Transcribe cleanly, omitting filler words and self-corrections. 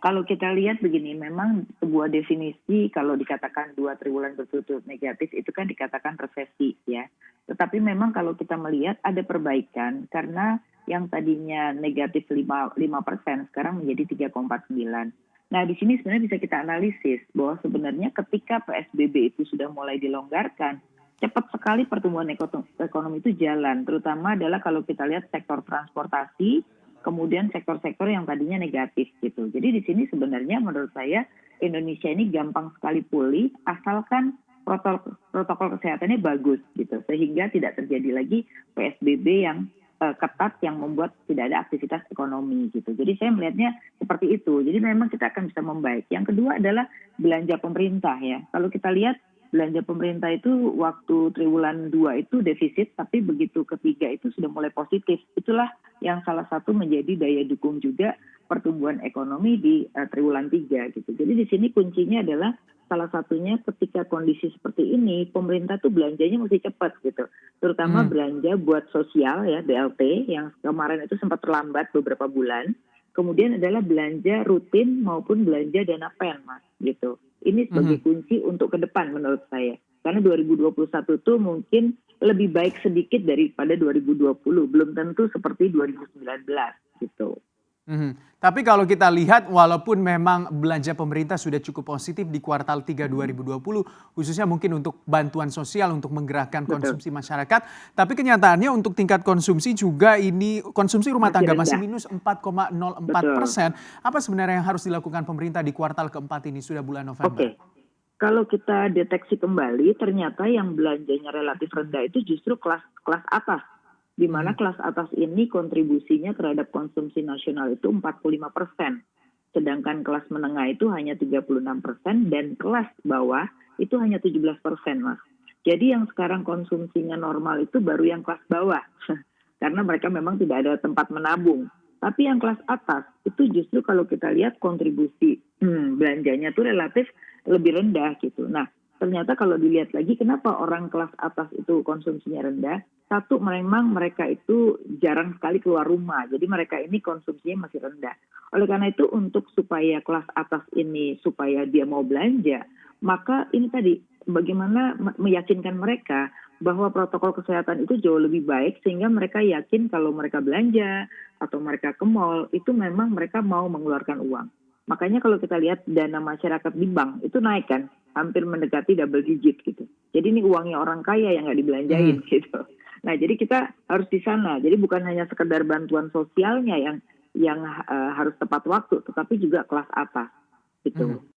Kalau kita lihat begini, memang sebuah definisi kalau dikatakan 2 triwulan berturut-turut negatif itu kan dikatakan resesi ya. Tetapi memang kalau kita melihat ada perbaikan karena yang tadinya negatif 5% sekarang menjadi 3,49. Nah, di sini sebenarnya bisa kita analisis bahwa sebenarnya ketika PSBB itu sudah mulai dilonggarkan, cepat sekali pertumbuhan ekonomi itu jalan, terutama adalah kalau kita lihat sektor transportasi, kemudian sektor-sektor yang tadinya negatif gitu. Jadi di sini sebenarnya menurut saya Indonesia ini gampang sekali pulih asalkan protokol kesehatannya bagus gitu, sehingga tidak terjadi lagi PSBB yang ketat yang membuat tidak ada aktivitas ekonomi gitu. Jadi saya melihatnya seperti itu. Jadi memang kita akan bisa membaik. Yang kedua adalah belanja pemerintah ya. Kalau kita lihat belanja pemerintah itu waktu triwulan 2 itu defisit, tapi begitu ketiga itu sudah mulai positif. Itulah yang salah satu menjadi daya dukung juga pertumbuhan ekonomi di triwulan 3 gitu. Jadi di sini kuncinya adalah salah satunya ketika kondisi seperti ini, pemerintah tuh belanjanya mesti cepat gitu. Terutama Mhm. belanja buat sosial ya, BLT yang kemarin itu sempat terlambat beberapa bulan. Kemudian adalah belanja rutin maupun belanja dana pen, Mas, gitu. Ini sebagai Mhm. kunci untuk ke depan menurut saya. Karena 2021 tuh mungkin lebih baik sedikit daripada 2020. Belum tentu seperti 2019 gitu. Mhm. Tapi kalau kita lihat walaupun memang belanja pemerintah sudah cukup positif di kuartal 3 Mhm, 2020, khususnya mungkin untuk bantuan sosial untuk menggerakkan betul, konsumsi masyarakat, tapi kenyataannya untuk tingkat konsumsi juga ini konsumsi rumah masih tangga masih rendah, minus 4,04%. betul. Apa sebenarnya yang harus dilakukan pemerintah di kuartal keempat ini sudah bulan November? Oke, kalau kita deteksi kembali ternyata yang belanjanya relatif rendah itu justru kelas kelas atas. Di mana Mhm. kelas atas ini kontribusinya terhadap konsumsi nasional itu 45%. Sedangkan kelas menengah itu hanya 36% dan kelas bawah itu hanya 17%, Mas. Jadi yang sekarang konsumsinya normal itu baru yang kelas bawah. Karena mereka memang tidak ada tempat menabung. Tapi yang kelas atas itu justru kalau kita lihat kontribusi belanjanya tuh relatif lebih rendah gitu. Nah, ternyata kalau dilihat lagi kenapa orang kelas atas itu konsumsinya rendah? Satu, memang mereka itu jarang sekali keluar rumah. Jadi mereka ini konsumsinya masih rendah. Oleh karena itu untuk supaya kelas atas ini supaya dia mau belanja, maka ini tadi bagaimana meyakinkan mereka bahwa protokol kesehatan itu jauh lebih baik sehingga mereka yakin kalau mereka belanja atau mereka ke mall itu memang mereka mau mengeluarkan uang. Makanya kalau kita lihat dana masyarakat di bank itu naik kan, hampir mendekati double digit gitu. Jadi ini uangnya orang kaya yang nggak dibelanjain Mhm. gitu. Nah jadi kita harus di sana. Jadi bukan hanya sekedar bantuan sosialnya yang harus tepat waktu, tetapi juga kelas atas gitu. Mhm.